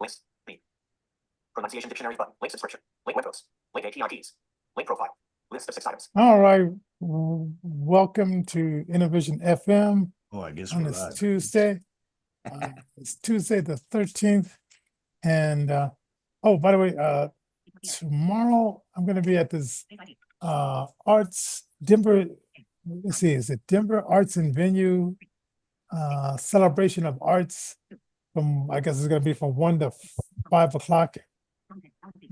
Links. B. Pronunciation dictionary button. Link subscription. Link web posts. Link API keys. Link profile. List of 6 items. All right. Welcome to Innervision FM Oh, I guess on we're this live. Tuesday. It's Tuesday the 13th. And oh, by the way, tomorrow I'm going to be at this arts Denver. Let's see, is it Denver Arts and Venue celebration of arts from, I guess it's going to be from 1 to 5 o'clock.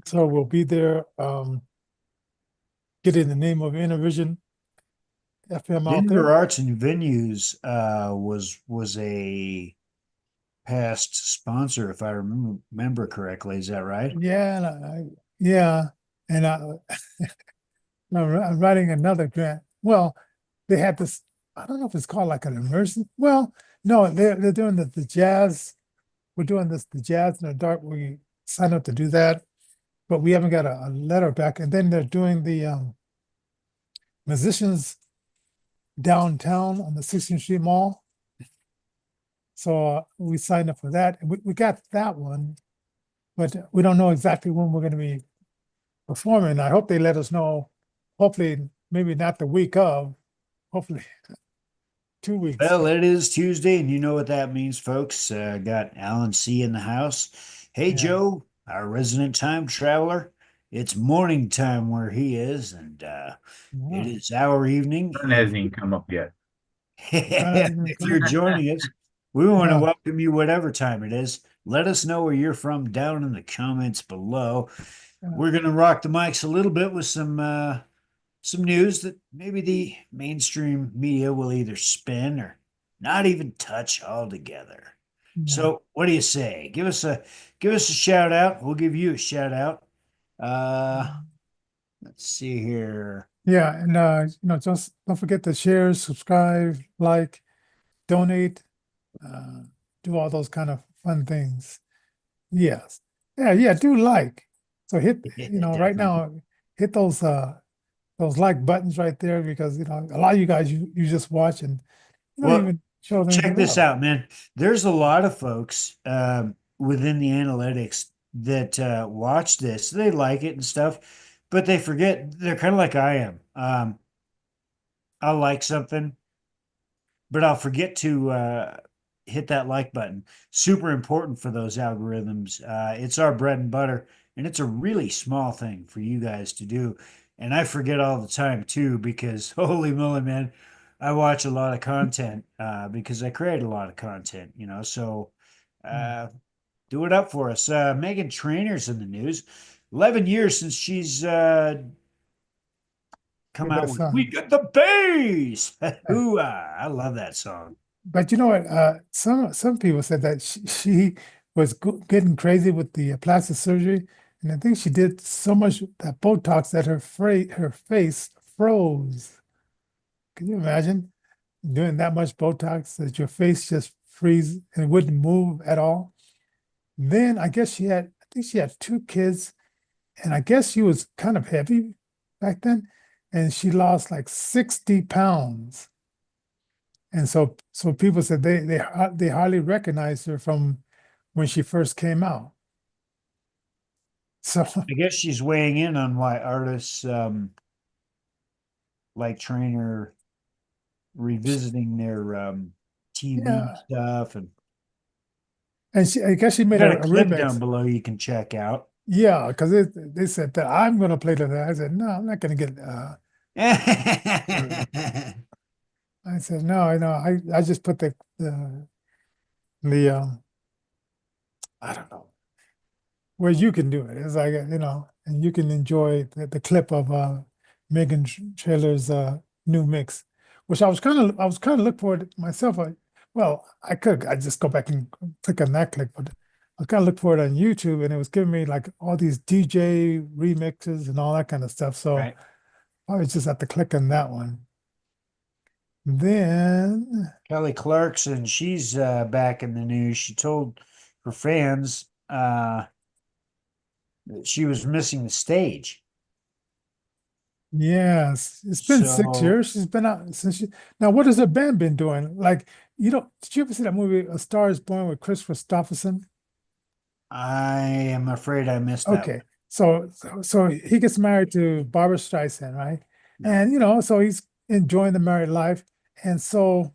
So we'll be there getting the name of Innervision FM out Denver there. Arts and Venues was a past sponsor, if I remember correctly. Is that right? Yeah, and I'm writing another grant. Well, they had this. I don't know if it's called like an immersion. Well, no, they're doing the jazz. We're doing the jazz in the dark. We signed up to do that, but we haven't got a letter back. And then they're doing the musicians downtown on the 16th Street Mall. So we signed up for that. And we got that one, but we don't know exactly when we're going to be performing. I hope they let us know. Hopefully, maybe not the week of. Hopefully, 2 weeks. Well, it is Tuesday, and you know what that means, folks. Got Alan C. in the house. Hey, Yeah. Joe, our resident time traveler. It's morning time where he is, and it is our evening. Sun hasn't even come up yet. If you're joining us, we want to Yeah. welcome you whatever time it is. Let us know where you're from down in the comments below. Yeah. We're going to rock the mics a little bit with some news that maybe the mainstream media will either spin or not even touch altogether. Yeah. So what do you say? Give us a shout out. We'll give you a shout out. Let's see here. Yeah, and just don't forget to share, subscribe, like, donate, do all those kind of fun things. Yes. Yeah, do like. So hit, right now, hit those like buttons right there, because a lot of you guys you just watch and you don't Well, even show them. check this out, man. There's a lot of folks within the analytics that watch this. They like it and stuff, but they forget they're kind of like I am. I'll like something, but I'll forget to hit that like button. Super important for those algorithms. It's our bread and butter, and it's a really small thing for you guys to do. And I forget all the time too, because holy moly, man, I watch a lot of content because I create a lot of content, so do it up for us. Meghan Trainor's in the news. 11 years since she's come out with "We Got the Bass." Ooh, I love that song. But you know what? Some people said that she was getting crazy with the plastic surgery, and I think she did so much that Botox that her face froze. Can you imagine doing that much Botox that your face just freeze and it wouldn't move at all? Then I think she had 2 kids, and I guess she was kind of heavy back then, and she lost like 60 pounds. And so people said they hardly recognized her from when she first came out. So I guess she's weighing in on why artists like Trainor revisiting their TV Yeah. stuff, and I guess she made got a a clip remix. down below you can check out. Yeah, because they said that I'm going to play to that. I said no, I'm not going to get. I said no, I just put the I don't know where you can do it. It's like and you can enjoy the clip of Meghan Trainor's new mix, which I was kind of looking forward to myself. I just go back and click on that click, but I kind of looked for it on YouTube, and it was giving me like all these DJ remixes and all that kind of stuff. So Right. I was just have to click on that one. Then Kelly Clarkson, she's back in the news. She told her fans that she was missing the stage. yes, it's been 6 So- years. She's been out since she. Now, what has her band been doing? Like, did you ever see that movie A Star Is Born with Chris Christopherson? I am afraid I missed that Okay. one. So he gets married to Barbara Streisand, right? No. And so he's enjoying the married life. And so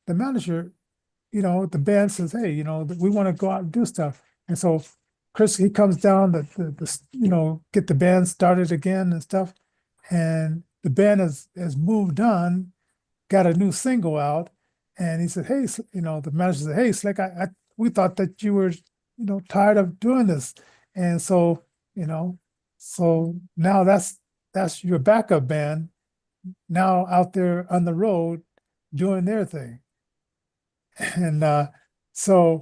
the manager, the band says, hey, we want to go out and do stuff. And so Chris, he comes down get the band started again and stuff. And the band has moved on, got a new single out. And he said, hey, the manager said, hey, Slick, we thought that you were, tired of doing this. And so, you know, so now that's your backup band now out there on the road doing their thing. And so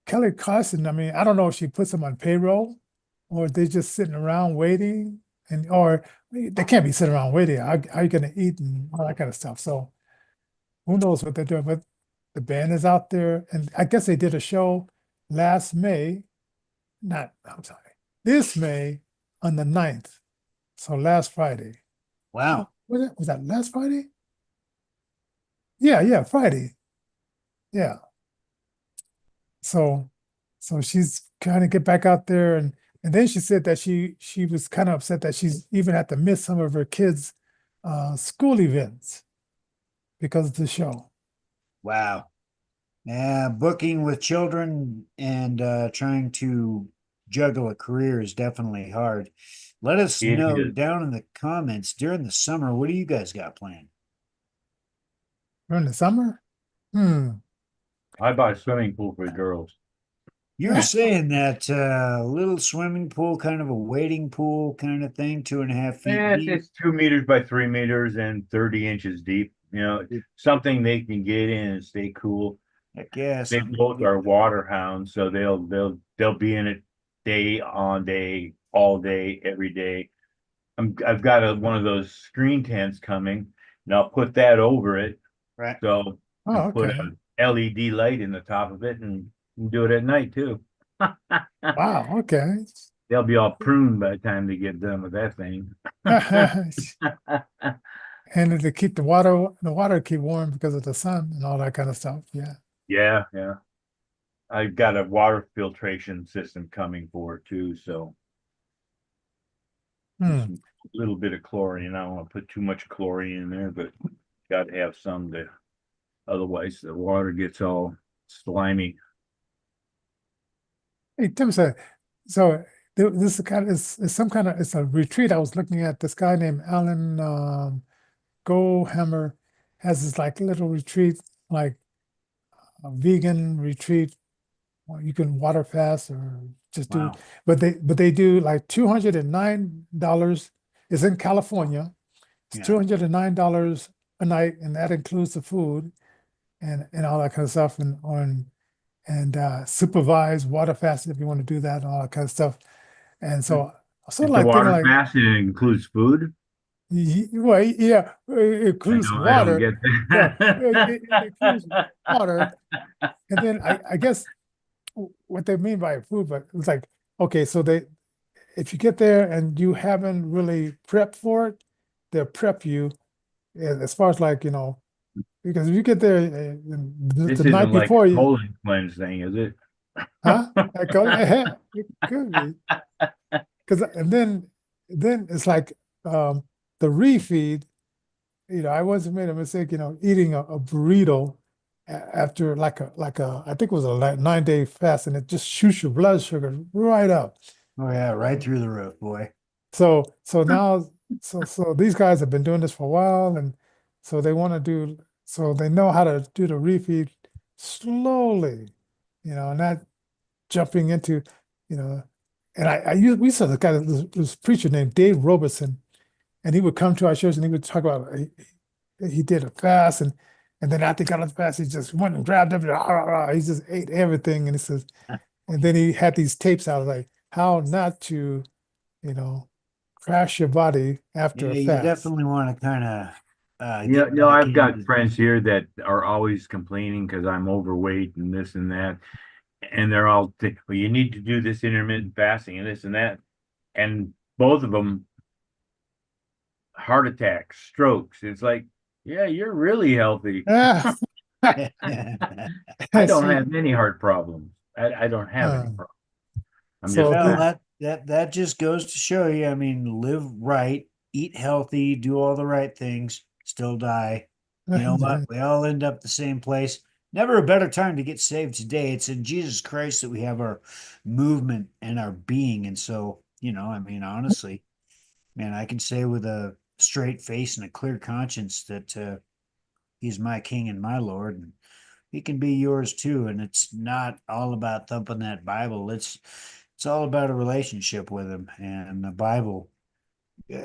Kelly Clarkson, I mean, I don't know if she puts them on payroll or they're just sitting around waiting, or they can't be sitting around waiting. How you gonna eat and all that kind of stuff? So who knows what they're doing? But the band is out there, and I guess they did a show last May, I'm sorry, this May on the 9th. So last Friday. Wow. Was that last Friday? Yeah, Friday. Yeah. So she's kind of get back out there, and then she said that she was kind of upset that she's even had to miss some of her kids' school events because of the show. Wow. Yeah, booking with children and trying to juggle a career is definitely hard. Let us It know is. down in the comments during the summer, what do you guys got planned? During the summer? Hmm. I bought a swimming pool for the girls. You were saying that little swimming pool, kind of a wading pool kind of thing, 2.5 feet Eh, deep. it's 2 meters by 3 meters and 30 inches deep. Something they can get in and stay cool. Heck yeah, They something both to are get- water hounds, so they'll be in it day on day, all day, every day. I've got one of those screen tents coming, and I'll put that over it. right. So Oh, and put okay. a LED light in the top of it and do it at night too. Wow, okay. They'll be all pruned by the time they get done with that thing. And to keep the water keep warm because of the sun and all that kind of stuff. Yeah. Yeah, yeah. I've got a water filtration system coming for it too, so just Hmm. a little bit of chlorine. I don't want to put too much chlorine in there, but got to have some to, otherwise the water gets all slimy. Hey, Tim said, so this is is some kind of, it's a retreat. I was looking at this guy named Alan Goldhammer has this like little retreat, like a vegan retreat. Or you can water fast or just do, Wow. but they do like $209. It's in California. It's Yeah. $209 a night, and that includes the food and all that kind of stuff, and supervised water fasting if you want to do that and all that kind of stuff. And so I sort If of the like thinking water like, fasting includes food, well, yeah, it includes I don't water. get Yeah, that. it includes water. And then I guess what they mean by food, but it's like, okay, so if you get there and you haven't really prepped for it, they'll prep you as far as like, because if you get there This the night isn't like before a you, colon cleanse thing, is it? huh? Like, oh, yeah, it could be. Because then it's like the refeed, I once made a mistake, eating a burrito after like a I think it was a 9-day fast, and it just shoots your blood sugar right up. Oh yeah, right through the roof, boy. So now so these guys have been doing this for a while, and so they want to do so they know how to do the refeed slowly, not jumping into, you know, and we saw the guy, this preacher named Dave Robertson, and he would come to our church and he would talk about he did a fast, and then after he got off the fast, he just went and grabbed everything. He just ate everything, and he says, and then he had these tapes out like how not to, you know, crash your body after Yeah, a you fast. definitely want to kind of Yeah, get back I've got into friends here that are always complaining because I'm overweight and this and that. And they're all, well, you need to do this intermittent fasting and this and that. And both of them, heart attacks, strokes. It's like, yeah, you're really healthy. Ah, I don't see, have any heart problems. I don't have any problems. I'm So just Well, the, that just goes to show you. I mean, live right, eat healthy, do all the right things, still die. You know what? We all end up the same place. Never a better time to get saved today. It's in Jesus Christ that we have our movement and our being. And so, I mean, honestly, man, I can say with a straight face and a clear conscience that he's my king and my Lord, and he can be yours too. And it's not all about thumping that Bible. It's all about a relationship with him. And the Bible,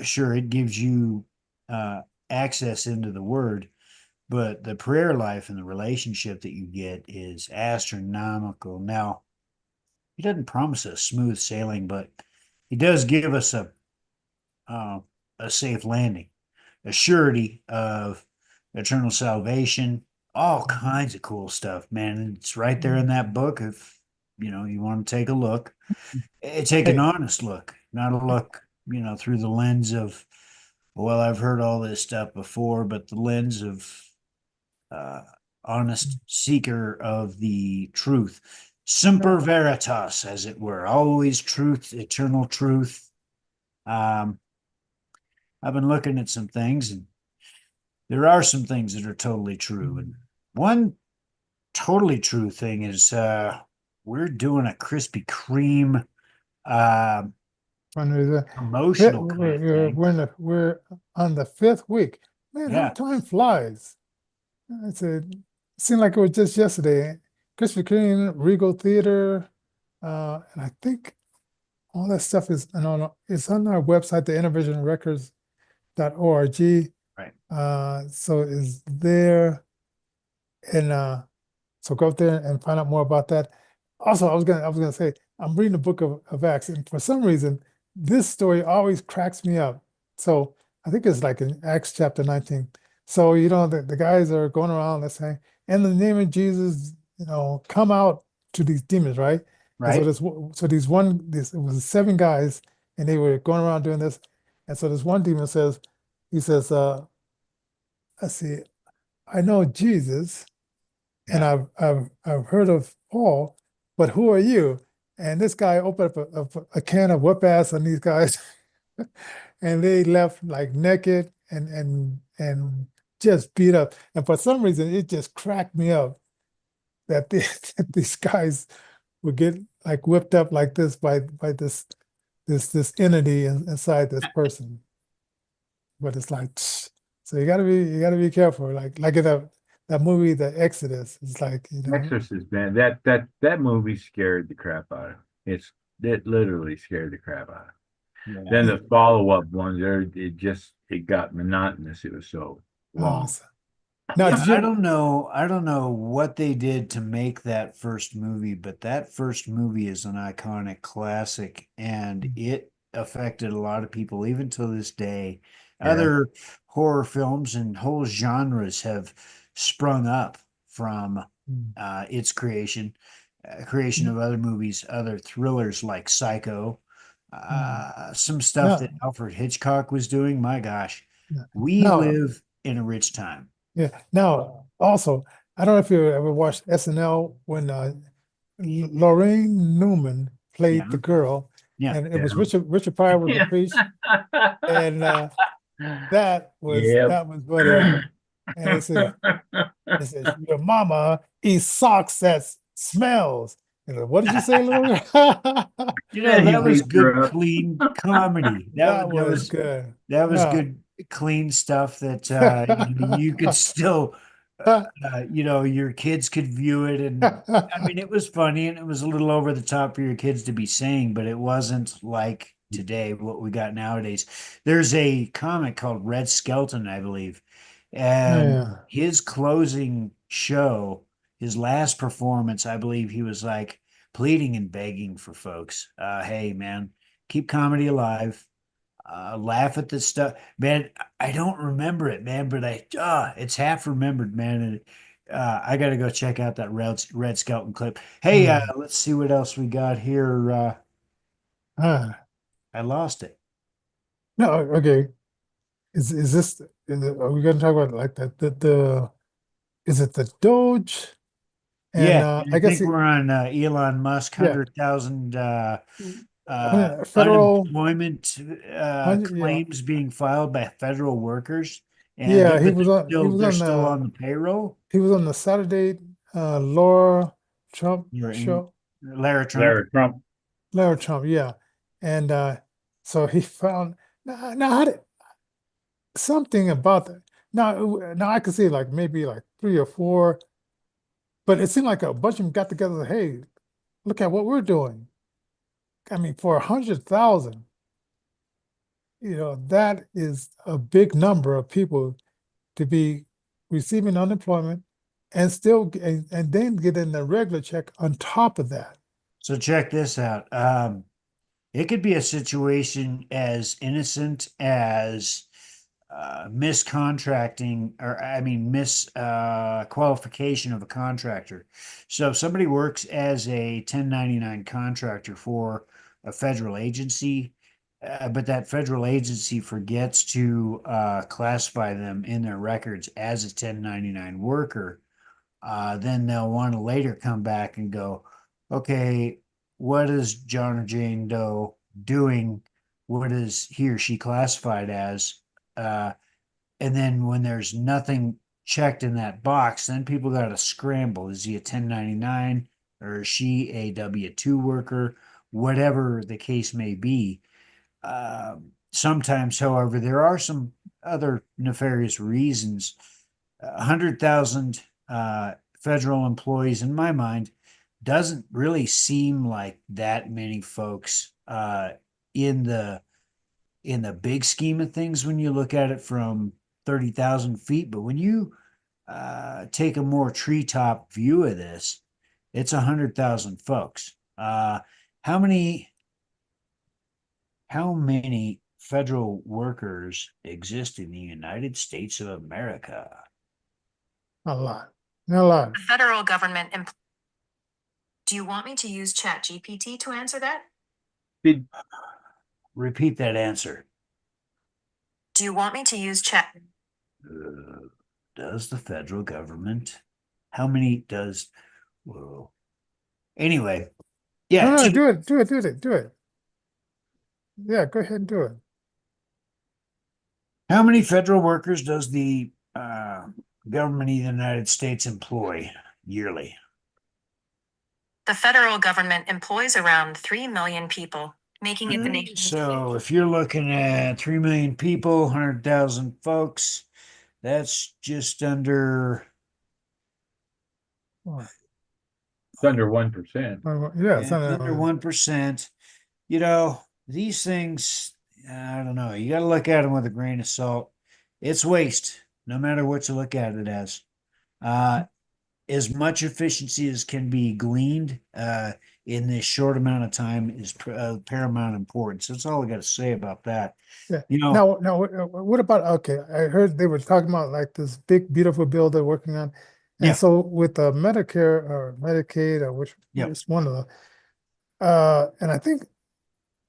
sure, it gives you uh, access into the Word, but the prayer life and the relationship that you get is astronomical. Now, he doesn't promise us smooth sailing, but he does give us uh, a safe landing, a surety of eternal salvation, all kinds of cool stuff, man. It's right there in that book. If you want to take a look, take an hey, honest look, not a look, through the lens of, well, I've heard all this stuff before, but the lens of uh, honest seeker of the truth. Semper veritas, as it were, always truth, eternal truth. Um, I've been looking at some things, and there are some things that are totally true. And one totally true thing is we're doing a Krispy Kreme uh, fundraiser. promotional kind of thing. We're on the fifth week. Man, how Yeah, time flies. It seemed like it was just yesterday. Krispy Kreme, Regal Theater, and I think all that stuff is it's on our website, the innervisionrecords.org. right. So is there, and so go up there and find out more about that. Also, I was gonna say I'm reading the book of Acts, and for some reason, this story always cracks me up. So I think it's like in Acts chapter 19. So the guys are going around, let's say, in the name of Jesus, come out to these demons, right? And so Right. it was seven guys, and they were going around doing this. And so this one demon says, he says, let's see, I know Jesus and Yeah. I've heard of Paul, but who are you? And this guy opened up a can of whoop ass on these guys, and they left like naked and just beat up. And for some reason, it just cracked me up that, that these guys would get like whipped up like this by this entity inside this person. But it's like, so you gotta be careful. Like in that movie, The Exodus. It's like, Exorcist, man. That movie scared the crap out of me. It literally scared the crap out of me. Yeah. Then the follow-up ones there, it got monotonous. It was so long. so- now Yeah, did you I ever, don't know. I don't know what they did to make that first movie, but that first movie is an iconic classic, and it affected a lot of people even to this day. Yeah. Other horror films and whole genres have sprung up from its creation of other movies, other thrillers like Psycho, some stuff that now Alfred Hitchcock was doing. My gosh, we now live in a rich time. yeah, now also, I don't know if you ever watched SNL when Lorraine Newman played Yeah. the girl, Yeah. and it was Yeah. Richard Pryor was the Yeah. priest, and that was Yep. that was funny. And it says your mama eats socks that smells. And what did you say, little girl? He That was beat her good, up. clean comedy. That was good. That was Yeah. good, clean stuff that you could still, your kids could view it, and I mean, it was funny and it was a little over the top for your kids to be saying, but it wasn't like today, what we got nowadays. There's a comic called Red Skelton, I believe, and Yeah. his closing show, his last performance, I believe he was like pleading and begging for folks. Hey, man, keep comedy alive. Laugh at this stuff, man. I don't remember it, man, but it's half remembered, man. And I got to go check out that Red Skelton clip. Hey, Hmm. let's see what else we got here. Ah. I lost it. No, okay. Are we gonna talk about like the is it the Doge? And Yeah, and I I guess think we're on Elon Musk yeah, 100,000 federal unemployment yeah, claims being filed by federal workers, and yeah, but they're still on the payroll. he was on the Saturday Laura Trump You're in show. Lara Trump. Larry Trump. Larry Trump, yeah. And so he found now how did something about that. Now I could see like maybe like three or four, but it seemed like a bunch of them got together and said, hey, look at what we're doing. I mean, for 100,000, that is a big number of people to be receiving unemployment and still and then getting the regular check on top of that. So check this out. It could be a situation as innocent as miscontracting, or I mean, qualification of a contractor. So if somebody works as a 1099 contractor for a federal agency, but that federal agency forgets to classify them in their records as a 1099 worker, then they'll want to later come back and go, okay, what is John or Jane Doe doing? What is he or she classified as? Uh, and then when there's nothing checked in that box, then people got to scramble. Is he a 1099 or is she a W-2 worker? Whatever the case may be. Sometimes, however, there are some other nefarious reasons. 100,000 federal employees, in my mind, doesn't really seem like that many folks in the big scheme of things when you look at it from 30,000 feet. But when you take a more treetop view of this, it's 100,000 folks. How many federal workers exist in the United States of America? A lot. A lot. The federal government. Do you want me to use ChatGPT to answer that? Did Repeat that answer. Do you want me to use Chat? Does the federal government? How many does? Whoa. Anyway, yeah. No, do it. Yeah, go ahead and do it. How many federal workers does the government of the United States employ yearly? The federal government employs around 3 million people, making it the nation's. So if you're looking at 3 million people, 100,000 folks, that's just under. it's under 1%. Yeah, It's under 1%. These things, I don't know. You got to look at them with a grain of salt. It's waste, no matter what you look at it as. As much efficiency as can be gleaned in this short amount of time is paramount importance. That's all I got to say about that. Yeah. Now, what about, okay, I heard they were talking about like this big, beautiful bill they're working on. And Yeah. so with Medicare or Medicaid or which is one of the, and I think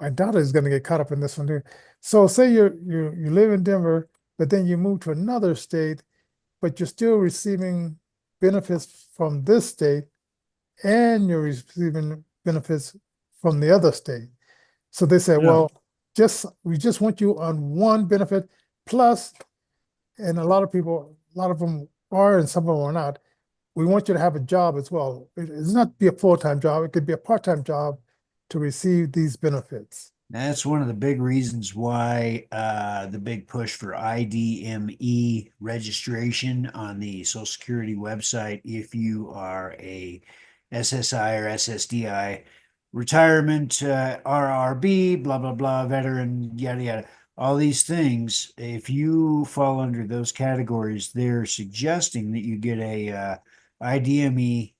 my daughter is going to get caught up in this one too. So say you live in Denver, but then you move to another state, but you're still receiving benefits from this state and you're receiving benefits from the other state. So they said, well, we just want you on one benefit plus, and a lot of them are and some of them are not. We want you to have a job as well. It's not be a full-time job. It could be a part-time job to receive these benefits. That's one of the big reasons why the big push for IDME registration on the Social Security website, if you are a SSI or SSDI, retirement, RRB, blah, blah, blah, veteran, yada, yada, all these things, if you fall under those categories, they're suggesting that you get a IDME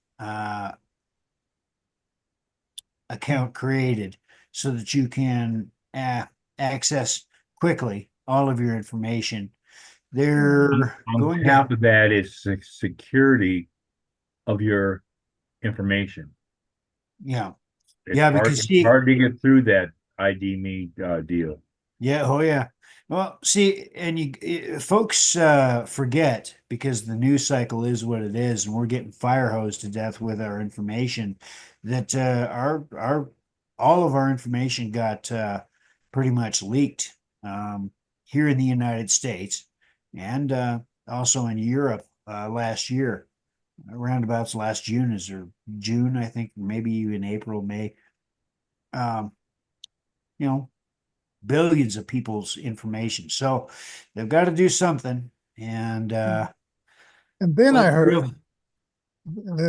account created so that you can access quickly all of your information. They're On top of that is security of your information. Yeah. It's Yeah, hard, because it's hard to get through that ID me deal. Yeah, oh yeah. Well, see, and folks forget because the news cycle is what it is, and we're getting fire hosed to death with our information. That our all of our information got pretty much leaked here in the United States, and also in Europe last year, roundabouts last June is or June, I think, maybe even April, May. Um, you know, billions of people's information. So they've got to do something. And And then I let's heard, real-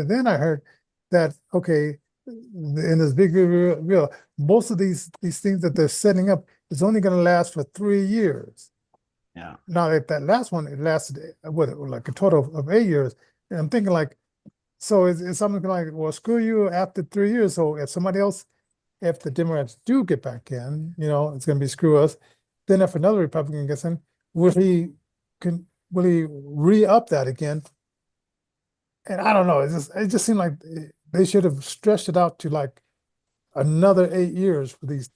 then I heard that, okay, in this big real, most of these things that they're setting up is only going to last for 3 years. yeah, Now, if that last one, it lasted, what, like a total of 8 years. And I'm thinking like, so it's something like, well, screw you after 3 years. So if somebody else, if the Democrats do get back in, it's going to be screw us. Then if another Republican gets in, will he re-up that again? And I don't know. It just seemed like they should have stretched it out to like another 8 years for these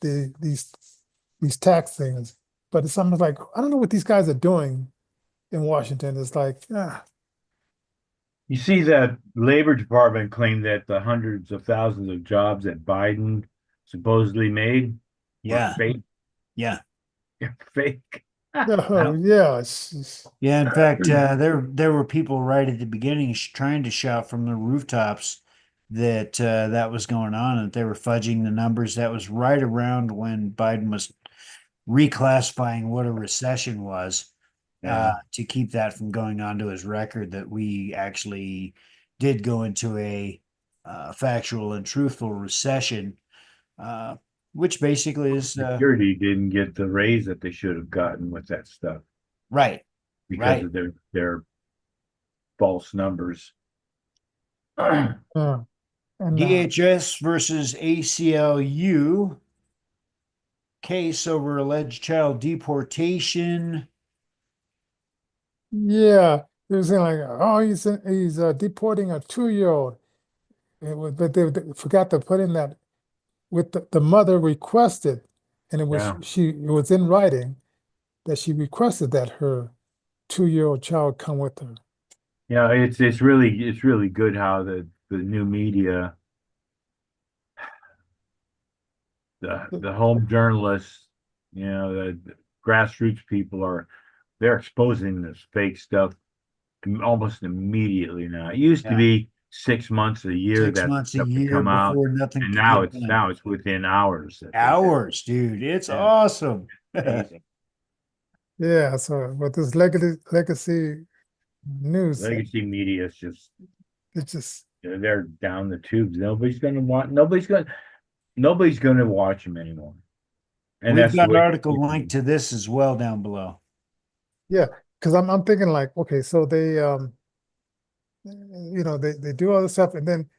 tax things. But it's something like, I don't know what these guys are doing in Washington. It's like, You see that Labor Department claimed that the hundreds of thousands of jobs that Biden supposedly made were yeah, fake. yeah, Fake. oh yeah, yeah. In fact, there were people right at the beginning trying to shout from the rooftops that that was going on and that they were fudging the numbers. That was right around when Biden was reclassifying what a recession was. Yeah. To keep that from going onto his record that we actually did go into a factual and truthful recession, uh, which basically is Security didn't get the raise that they should have gotten with that stuff right, because right. of their false numbers. Yeah. and DHS versus ACLU case over alleged child deportation. yeah, they were saying like, oh, he's deporting a 2-year-old. But they forgot to put in that with the mother requested, and it was in writing that she requested that her 2-year-old child come with her. Yeah, it's really good how the new media, the home journalists, the grassroots people they're exposing this fake stuff almost immediately now. It used to Yeah. be 6 months, a year Six that months a stuff would year come out, before nothing and could now get it's done. now it's within hours that Hours, dude. It's Yeah. awesome. amazing. Yeah, so with this legacy news, Legacy media is just it's just they're down the tubes. Nobody's gonna watch them anymore. And We've that's the got an way article linked to this as well down below. yeah, because I'm thinking like, okay, so they do all this stuff, and then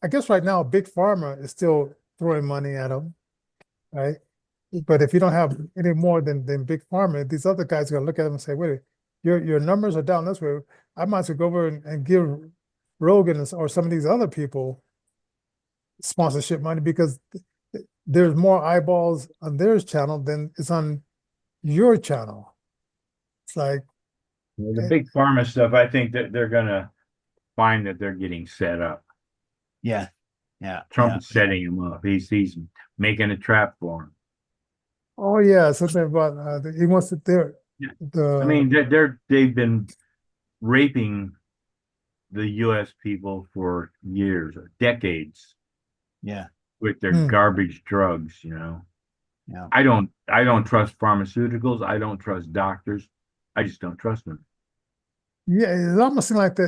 I guess right now Big Pharma is still throwing money at them, right? But if you don't have any more than Big Pharma, these other guys are gonna look at them and say, wait, your numbers are down this way. I might as well go over and give Rogan or some of these other people sponsorship money because there's more eyeballs on their channel than is on your channel. It's like, the big pharma stuff, I think that they're gonna find that they're getting set up. Yeah. Yeah. Trump Yeah. is setting him up. He's making a trap for him. oh yeah, something about he wants to there. Yeah. The I mean, they've been raping the U.S. people for years or decades Yeah. with their Hmm. garbage drugs. Yeah. I don't trust pharmaceuticals. I don't trust doctors. I just don't trust them. Yeah, it almost seems like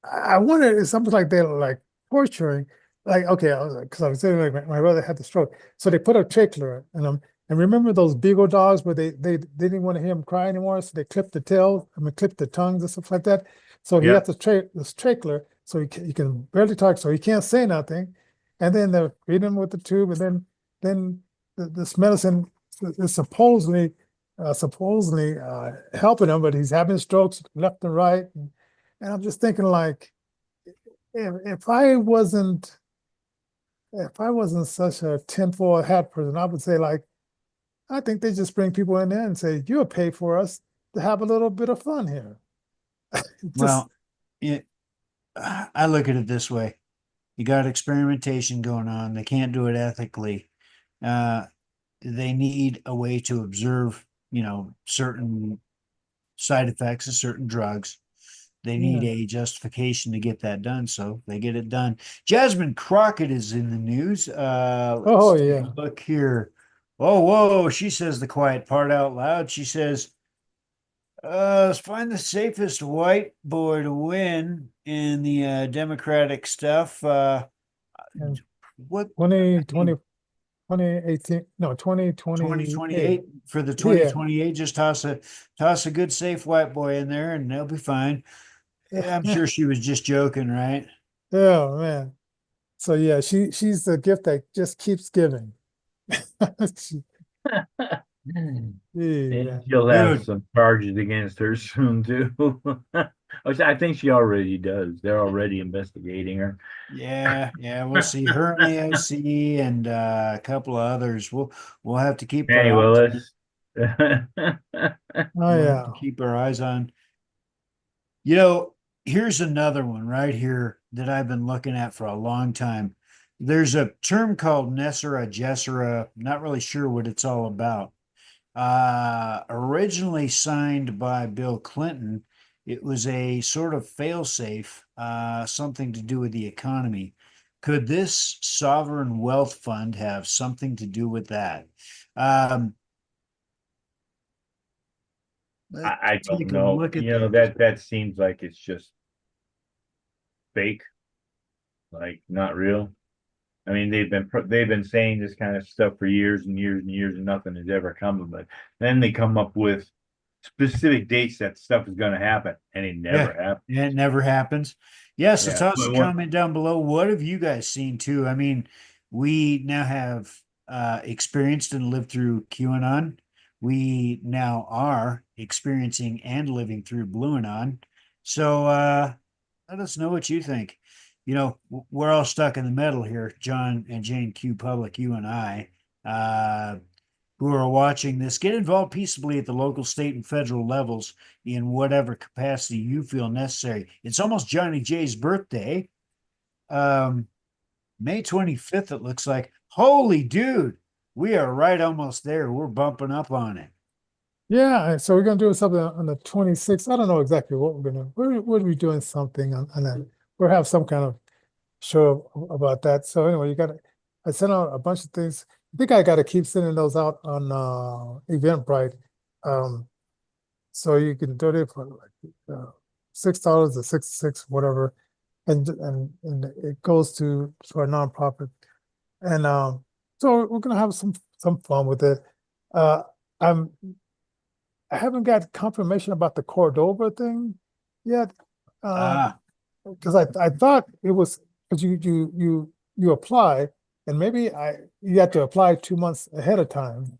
I wonder, it's almost like they're like torturing. Like, okay, because I was saying like my brother had the stroke, so they put a trachea in him. And remember those beagle dogs where they didn't want to hear him cry anymore, so they clipped the tails, clipped the tongues and stuff like that. So he Yeah. has this trachea, so he can barely talk, so he can't say nothing. And then they're feeding him with the tube, and then this medicine is supposedly helping him, but he's having strokes left and right. And I'm just thinking like, if I wasn't such a tinfoil hat person, I would say like, I think they just bring people in there and say, you'll pay for us to have a little bit of fun here. Just, Well, it, I look at it this way. You got experimentation going on. They can't do it ethically. They need a way to observe, certain side effects of certain drugs. They need Yeah. a justification to get that done, so they get it done. Jasmine Crockett is in the news. Oh, Let's take yeah. a look here. Oh, whoa, she says the quiet part out loud. She says, let's find the safest white boy to win in the Democratic stuff. And What 2018, no, 2028. 2028 for the Yeah. 2028? Just toss a good safe white boy in there and they'll be fine. Yeah, I'm sure she was just joking, right? Oh, man. So yeah, she's the gift that just keeps giving. She- And yeah. she'll have Dude. some charges against her soon too. Which I think she already does. They're already investigating her. Yeah, we'll see her and AOC and a couple of others. We'll have to keep Hey, our eyes on. Willis. Oh We'll have yeah. to keep our eyes on. Here's another one right here that I've been looking at for a long time. There's a term called Nessera Gessera. Not really sure what it's all about. Originally signed by Bill Clinton, it was a sort of failsafe, something to do with the economy. Could this sovereign wealth fund have something to do with that? Let's I don't take a know. look at That seems like it's just fake, like not real. I mean, they've been saying this kind of stuff for years and years and years, and nothing has ever come of it. Then they come up with specific dates that stuff is going to happen, and it never happens. Yeah, it never happens. Yeah, so Yeah. toss a comment down below. What have you guys seen too? I mean, we now have experienced and lived through QAnon. We now are experiencing and living through BlueAnon. So let us know what you think. We're all stuck in the middle here, John and Jane Q Public, you and I. Who are watching this, get involved peaceably at the local, state, and federal levels in whatever capacity you feel necessary. It's almost Johnnie J's birthday. May 25th, it looks like. Holy dude, we are right almost there. We're bumping up on it. Yeah, so we're gonna do something on the 26th. I don't know exactly what we're gonna. We're be doing something on that. We'll have some kind of show about that. So anyway, I sent out a bunch of things. I think I got to keep sending those out on Eventbrite. So you can donate for like $6 or 66, whatever, and it goes to a nonprofit. And so we're gonna have some fun with it. I haven't got confirmation about the Cordova thing yet. Because I thought it was because you apply and maybe you have to apply 2 months ahead of time.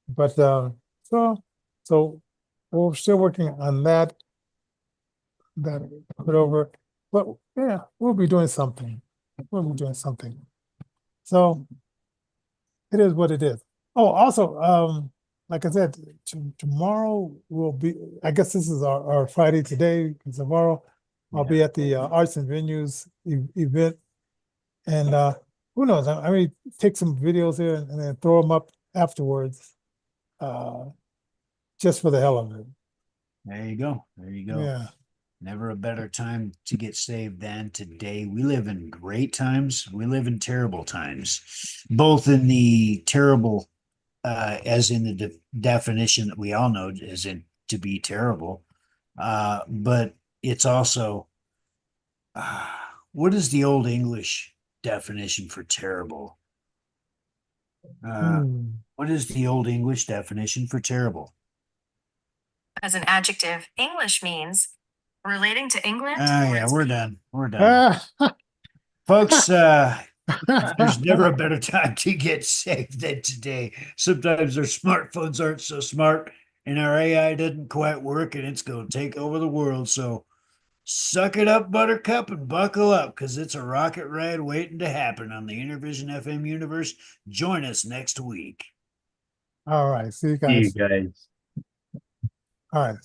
But so we're still working on that put over. But yeah, we'll be doing something. We'll be doing something. So it is what it is. Oh, also, like I said, tomorrow will be, I guess this is our Friday today, and tomorrow I'll be at the Arts and Venues event. And who knows? I may take some videos here and then throw them up afterwards, just for the hell of it. There you go. Yeah. Never a better time to get saved than today. We live in great times. We live in terrible times, both in the terrible, as in the definition that we all know as in to be terrible. But it's also, what is the old English definition for terrible? What is the old English definition for terrible? As an adjective, English means relating to England. Yeah, we're done. Folks, there's never a better time to get saved than today. Sometimes our smartphones aren't so smart and our AI doesn't quite work and it's going to take over the world. So suck it up, Buttercup, and buckle up because it's a rocket ride waiting to happen on the Innervision FM universe. Join us next week. All right. See you See you guys. guys. All right.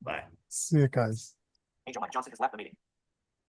Bye. See you guys. Angel Mike Johnson has left the meeting.